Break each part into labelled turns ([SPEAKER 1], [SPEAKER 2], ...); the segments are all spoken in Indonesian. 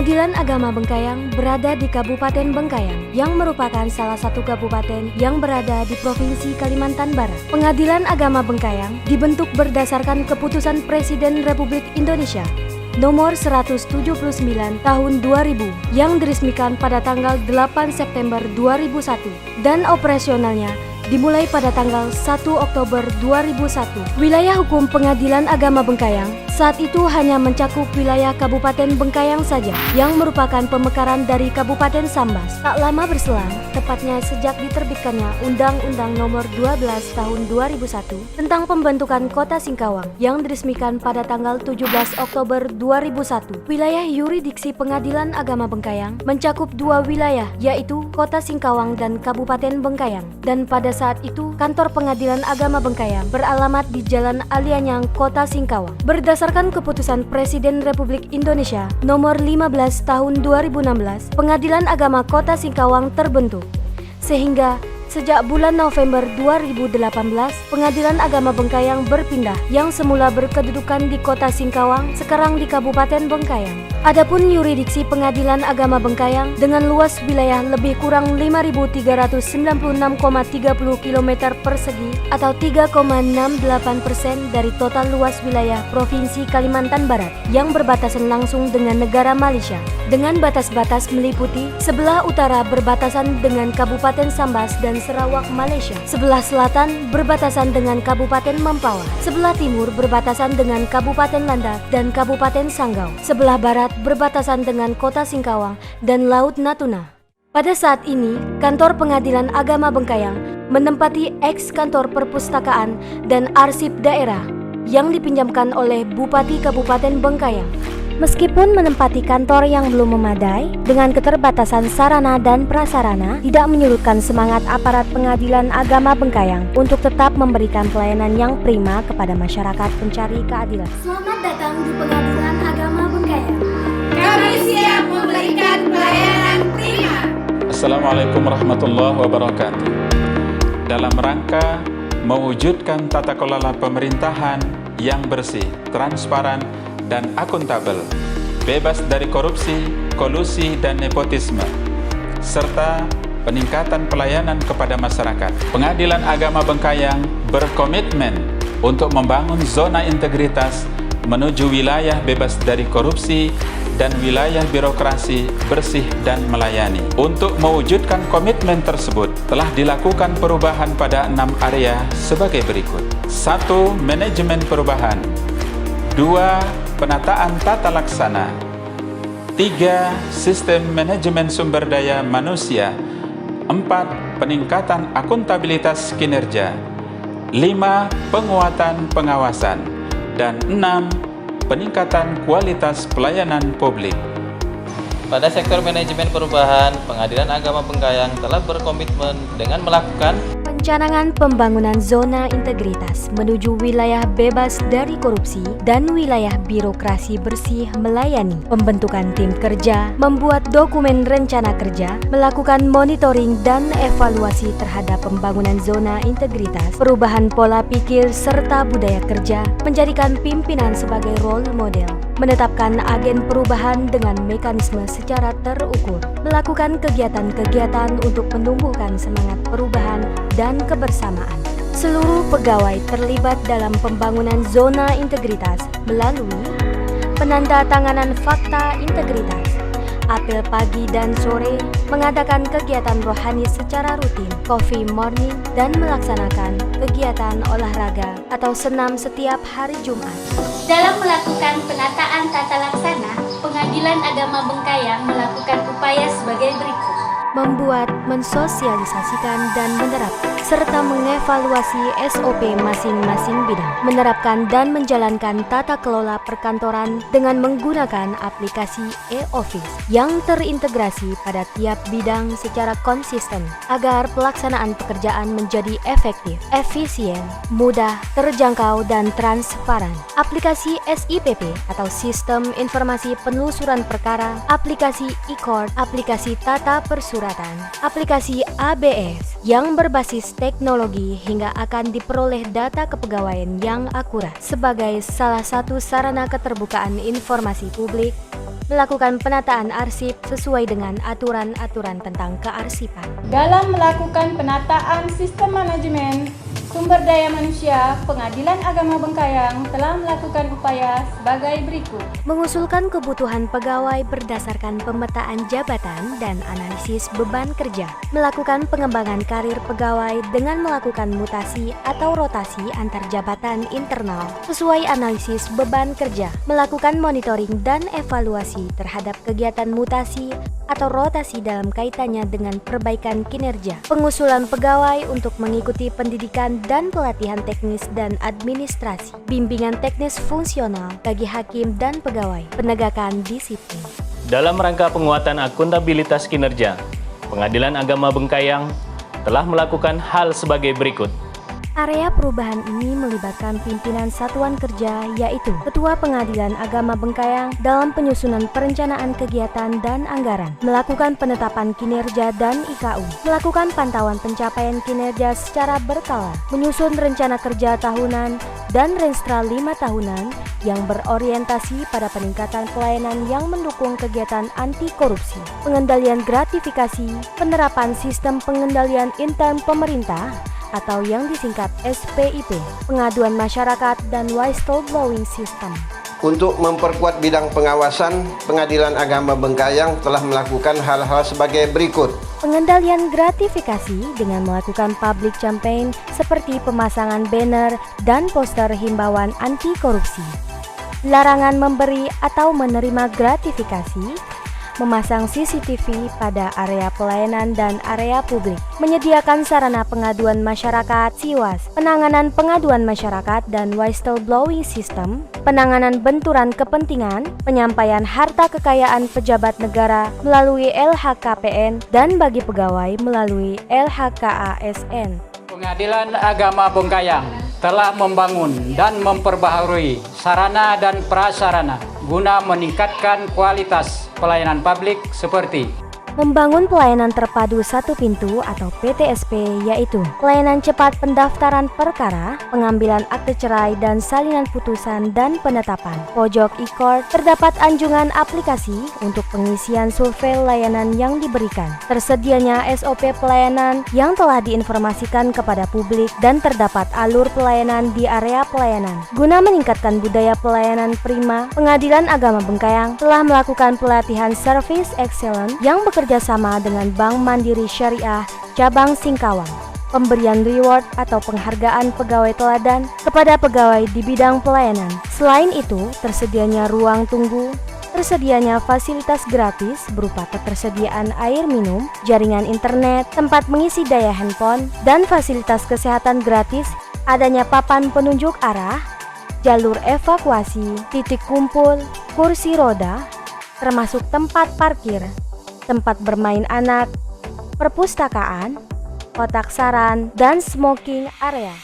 [SPEAKER 1] Pengadilan Agama Bengkayang berada di Kabupaten Bengkayang, yang merupakan salah satu kabupaten yang berada di Provinsi Kalimantan Barat. Pengadilan Agama Bengkayang dibentuk berdasarkan keputusan Presiden Republik Indonesia Nomor 179 Tahun 2000 yang diresmikan pada tanggal 8 September 2001 dan operasionalnya dimulai pada tanggal 1 Oktober 2001. Wilayah hukum Pengadilan Agama Bengkayang saat itu hanya mencakup wilayah Kabupaten Bengkayang saja, yang merupakan pemekaran dari Kabupaten Sambas. Tak lama berselang, tepatnya sejak diterbitkannya Undang-Undang Nomor 12 Tahun 2001 tentang pembentukan Kota Singkawang yang diresmikan pada tanggal 17 Oktober 2001. Wilayah yuridiksi Pengadilan Agama Bengkayang mencakup dua wilayah, yaitu Kota Singkawang dan Kabupaten Bengkayang. Dan pada saat itu, kantor Pengadilan Agama Bengkayang beralamat di Jalan Alianyang, Kota Singkawang. Berdasarkan keputusan Presiden Republik Indonesia Nomor 15 Tahun 2016, Pengadilan Agama Kota Singkawang terbentuk. Sehingga sejak bulan November 2018, Pengadilan Agama Bengkayang berpindah, yang semula berkedudukan di Kota Singkawang, sekarang di Kabupaten Bengkayang. Adapun yuridiksi Pengadilan Agama Bengkayang dengan luas wilayah lebih kurang 5.396,30 km persegi atau 3,68% dari total luas wilayah Provinsi Kalimantan Barat yang berbatasan langsung dengan negara Malaysia, dengan batas-batas meliputi sebelah utara berbatasan dengan Kabupaten Sambas dan Sarawak, Malaysia, sebelah selatan berbatasan dengan Kabupaten Mempawah, sebelah timur berbatasan dengan Kabupaten Landak dan Kabupaten Sanggau, sebelah barat berbatasan dengan Kota Singkawang dan Laut Natuna. Pada saat ini, kantor Pengadilan Agama Bengkayang menempati eks-kantor perpustakaan dan arsip daerah yang dipinjamkan oleh Bupati Kabupaten Bengkayang. Meskipun menempati kantor yang belum memadai, dengan keterbatasan sarana dan prasarana, tidak menyurutkan semangat aparat Pengadilan Agama Bengkayang untuk tetap memberikan pelayanan yang prima kepada masyarakat pencari keadilan. Selamat datang di Pengadilan Agama Bengkayang.
[SPEAKER 2] Kami siap memberikan pelayanan prima.
[SPEAKER 3] Assalamualaikum warahmatullahi wabarakatuh. Dalam rangka mewujudkan tata kelola pemerintahan yang bersih, transparan, dan akuntabel, bebas dari korupsi, kolusi, dan nepotisme, serta peningkatan pelayanan kepada masyarakat, Pengadilan Agama Bengkayang berkomitmen untuk membangun zona integritas menuju wilayah bebas dari korupsi dan wilayah birokrasi bersih dan melayani. Untuk mewujudkan komitmen tersebut, telah dilakukan perubahan pada 6 area sebagai berikut. 1. Manajemen perubahan. 2. Penataan tata laksana. 3. Sistem manajemen sumber daya manusia. 4. Peningkatan akuntabilitas kinerja. 5. Penguatan pengawasan. Dan 6. Peningkatan kualitas pelayanan publik.
[SPEAKER 4] Pada sektor manajemen perubahan, Pengadilan Agama Bengkayang telah berkomitmen dengan melakukan
[SPEAKER 1] pencanangan pembangunan zona integritas menuju wilayah bebas dari korupsi dan wilayah birokrasi bersih melayani, pembentukan tim kerja, membuat dokumen rencana kerja, melakukan monitoring dan evaluasi terhadap pembangunan zona integritas, perubahan pola pikir serta budaya kerja, menjadikan pimpinan sebagai role model, menetapkan agen perubahan dengan mekanisme secara terukur, melakukan kegiatan-kegiatan untuk menumbuhkan semangat perubahan dan kebersamaan. Seluruh pegawai terlibat dalam pembangunan zona integritas melalui penandatanganan fakta integritas, apel pagi dan sore, mengadakan kegiatan rohani secara rutin, coffee morning, dan melaksanakan kegiatan olahraga atau senam setiap hari Jumat.
[SPEAKER 5] Dalam melakukan penataan tata laksana, Pengadilan Agama Bengkayang melakukan upaya sebagai berikut:
[SPEAKER 1] membuat, mensosialisasikan, dan menerapkan, serta mengevaluasi SOP masing-masing bidang, menerapkan dan menjalankan tata kelola perkantoran dengan menggunakan aplikasi e-office yang terintegrasi pada tiap bidang secara konsisten, agar pelaksanaan pekerjaan menjadi efektif, efisien, mudah, terjangkau, dan transparan. Aplikasi SIPP atau Sistem Informasi Penelusuran Perkara, aplikasi e-court, aplikasi Tata Persuratan, aplikasi ABS yang berbasis teknologi hingga akan diperoleh data kepegawaian yang akurat sebagai salah satu sarana keterbukaan informasi publik melakukan penataan arsip sesuai dengan aturan-aturan tentang kearsipan.
[SPEAKER 2] Dalam melakukan penataan sistem manajemen sumber daya manusia, Pengadilan Agama Bengkayang telah melakukan upaya sebagai berikut.
[SPEAKER 1] Mengusulkan kebutuhan pegawai berdasarkan pemetaan jabatan dan analisis beban kerja. Melakukan pengembangan karir pegawai dengan melakukan mutasi atau rotasi antar jabatan internal sesuai analisis beban kerja. Melakukan monitoring dan evaluasi terhadap kegiatan mutasi atau rotasi dalam kaitannya dengan perbaikan kinerja. Pengusulan pegawai untuk mengikuti pendidikan dan pelatihan teknis dan administrasi. Bimbingan teknis fungsional bagi hakim dan pegawai. Penegakan disiplin.
[SPEAKER 6] Dalam rangka penguatan akuntabilitas kinerja, Pengadilan Agama Bengkayang telah melakukan hal sebagai berikut.
[SPEAKER 1] Area perubahan ini melibatkan pimpinan satuan kerja yaitu Ketua Pengadilan Agama Bengkayang dalam penyusunan perencanaan kegiatan dan anggaran, melakukan penetapan kinerja dan IKU, melakukan pantauan pencapaian kinerja secara berkala, menyusun rencana kerja tahunan dan renstra 5 tahunan yang berorientasi pada peningkatan pelayanan yang mendukung kegiatan anti korupsi, pengendalian gratifikasi, penerapan sistem pengendalian intern pemerintah atau yang disingkat SPIP, pengaduan masyarakat, dan whistleblowing system.
[SPEAKER 7] Untuk memperkuat bidang pengawasan, Pengadilan Agama Bengkayang telah melakukan hal-hal sebagai berikut.
[SPEAKER 1] Pengendalian gratifikasi dengan melakukan public campaign seperti pemasangan banner dan poster himbauan anti korupsi. Larangan memberi atau menerima gratifikasi, memasang CCTV pada area pelayanan dan area publik, menyediakan sarana pengaduan masyarakat (SIWAS), penanganan pengaduan masyarakat dan whistleblowing system, penanganan benturan kepentingan, penyampaian harta kekayaan pejabat negara melalui LHKPN dan bagi pegawai melalui LHKASN.
[SPEAKER 8] Pengadilan Agama Bengkayang telah membangun dan memperbaharui sarana dan prasarana guna meningkatkan kualitas pelayanan publik seperti
[SPEAKER 1] Membangun pelayanan terpadu satu pintu atau PTSP, yaitu pelayanan cepat pendaftaran perkara, pengambilan akte cerai dan salinan putusan dan penetapan. Pojok e-court, terdapat anjungan aplikasi untuk pengisian survei layanan yang diberikan. Tersedianya SOP pelayanan yang telah diinformasikan kepada publik dan terdapat alur pelayanan di area pelayanan. Guna meningkatkan budaya pelayanan prima, Pengadilan Agama Bengkayang telah melakukan pelatihan Service Excellence yang bekerjasama dengan Bank Mandiri Syariah Cabang Singkawang, pemberian reward atau penghargaan pegawai teladan kepada pegawai di bidang pelayanan. Selain itu, tersedianya ruang tunggu, tersedianya fasilitas gratis berupa ketersediaan air minum, jaringan internet, tempat mengisi daya handphone, dan fasilitas kesehatan gratis, adanya papan penunjuk arah, jalur evakuasi, titik kumpul, kursi roda, termasuk tempat parkir, tempat bermain anak, perpustakaan, kotak saran, dan smoking area.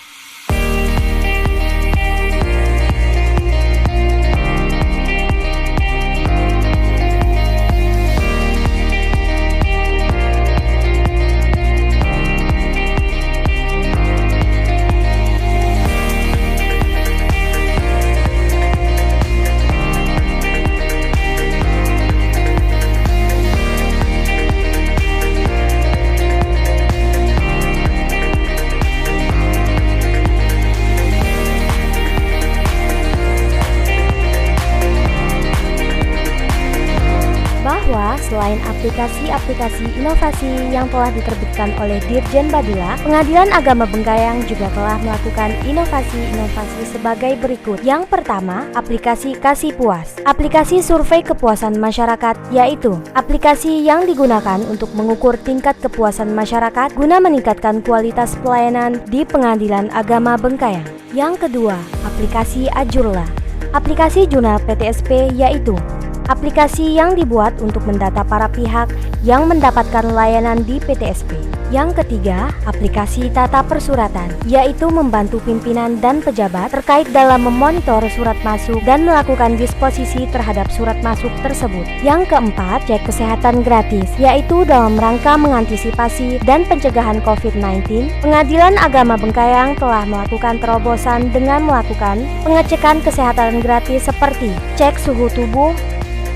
[SPEAKER 1] Selain aplikasi-aplikasi inovasi yang telah diterbitkan oleh Dirjen Badila, Pengadilan Agama Bengkayang juga telah melakukan inovasi-inovasi sebagai berikut. Yang pertama, aplikasi Kasih Puas. Aplikasi survei kepuasan masyarakat, yaitu aplikasi yang digunakan untuk mengukur tingkat kepuasan masyarakat guna meningkatkan kualitas pelayanan di Pengadilan Agama Bengkayang. Yang kedua, aplikasi Ajurla. Aplikasi jurnal PTSP, yaitu aplikasi yang dibuat untuk mendata para pihak yang mendapatkan layanan di PTSP. Yang ketiga, aplikasi Tata Persuratan, yaitu membantu pimpinan dan pejabat terkait dalam memonitor surat masuk dan melakukan disposisi terhadap surat masuk tersebut. Yang keempat, cek kesehatan gratis, yaitu dalam rangka mengantisipasi dan pencegahan COVID-19, Pengadilan Agama Bengkayang telah melakukan terobosan dengan melakukan pengecekan kesehatan gratis seperti cek suhu tubuh,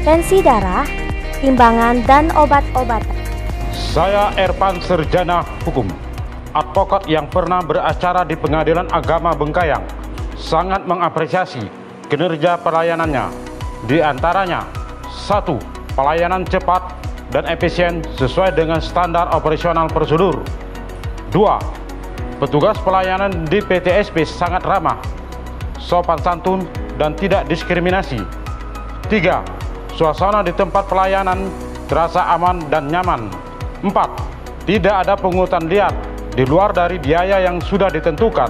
[SPEAKER 1] tensi darah, timbangan, dan obat-obatan.
[SPEAKER 9] Saya Ervan Serjana Hukum, advokat yang pernah beracara di Pengadilan Agama Bengkayang, sangat mengapresiasi kinerja pelayanannya. Di antaranya, 1. Pelayanan cepat dan efisien sesuai dengan standar operasional prosedur. 2. Petugas pelayanan di PTSP sangat ramah, sopan santun, dan tidak diskriminasi. 3. Suasana di tempat pelayanan terasa aman dan nyaman. 4. Tidak ada pungutan liar di luar dari biaya yang sudah ditentukan.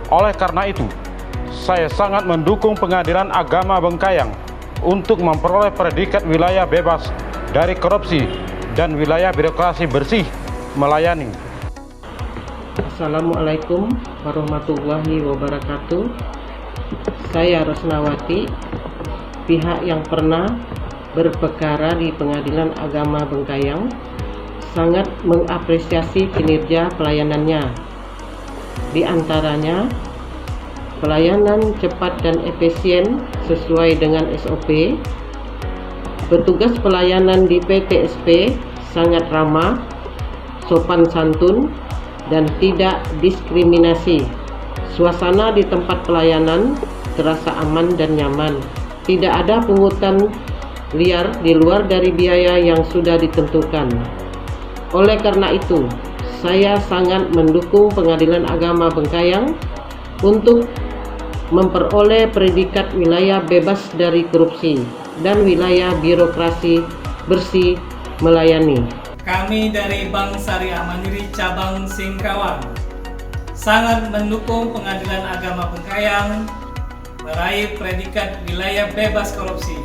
[SPEAKER 9] Oleh karena itu, saya sangat mendukung Pengadilan Agama Bengkayang untuk memperoleh predikat wilayah bebas dari korupsi dan wilayah birokrasi bersih melayani.
[SPEAKER 10] Assalamualaikum warahmatullahi wabarakatuh. Saya Rosnawati, pihak yang pernah berperkara di Pengadilan Agama Bengkayang, sangat mengapresiasi kinerja pelayanannya. Di antaranya, pelayanan cepat dan efisien sesuai dengan SOP. Petugas pelayanan di PTSP sangat ramah, sopan santun, dan tidak diskriminasi. Suasana di tempat pelayanan terasa aman dan nyaman. Tidak ada pungutan liar di luar dari biaya yang sudah ditentukan. Oleh karena itu, saya sangat mendukung Pengadilan Agama Bengkayang untuk memperoleh predikat wilayah bebas dari korupsi dan wilayah birokrasi bersih melayani.
[SPEAKER 11] Kami dari Bank Syariah Mandiri Cabang Singkawang sangat mendukung Pengadilan Agama Bengkayang meraih predikat wilayah bebas korupsi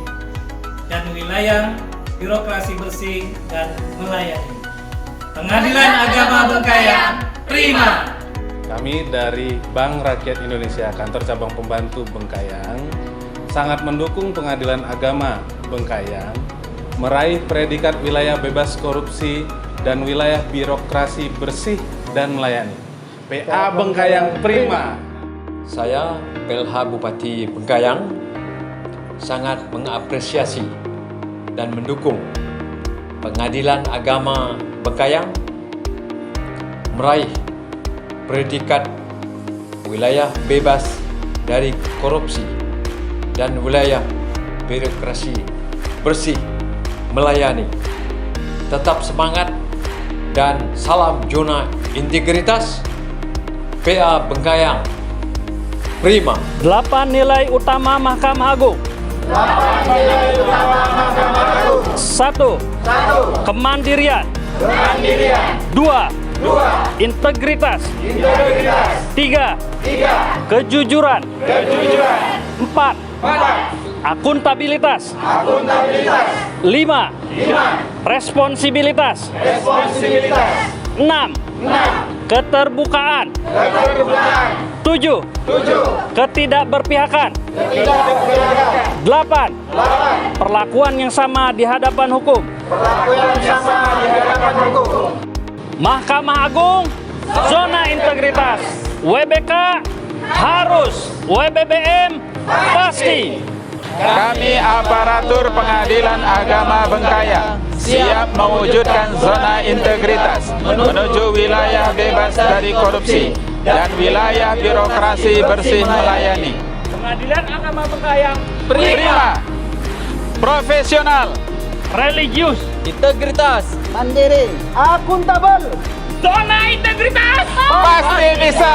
[SPEAKER 11] dan wilayah birokrasi bersih dan melayani. Pengadilan Agama Bengkayang, prima!
[SPEAKER 12] Kami dari Bank Rakyat Indonesia Kantor Cabang Pembantu Bengkayang sangat mendukung Pengadilan Agama Bengkayang meraih predikat wilayah bebas korupsi dan wilayah birokrasi bersih dan melayani. PA Bengkayang, prima!
[SPEAKER 13] Saya PLH Bupati Bengkayang sangat mengapresiasi dan mendukung Pengadilan Agama Bengkayang meraih predikat wilayah bebas dari korupsi dan wilayah birokrasi bersih melayani. Tetap semangat dan salam zona integritas. PA Bengkayang, prima.
[SPEAKER 6] 8 nilai utama Mahkamah Agung. 1. Kemandirian. 2. Integritas. 3. Kejujuran. 4. Akuntabilitas. 5. Responsibilitas. 6. Keterbukaan. 7. Ketidakberpihakan. 8. Perlakuan yang sama di hadapan hukum. Mahkamah Agung, zona integritas. WBK harus, WBBM pasti.
[SPEAKER 3] Kami aparatur Pengadilan Agama Bengkayang siap mewujudkan zona integritas menuju wilayah bebas dari korupsi dan wilayah birokrasi bersih melayani.
[SPEAKER 6] Pengadilan Agama Bengkayang,
[SPEAKER 3] prima, profesional,
[SPEAKER 6] religius,
[SPEAKER 14] integritas, mandiri, akuntabel.
[SPEAKER 6] Zona integritas
[SPEAKER 3] pasti bisa.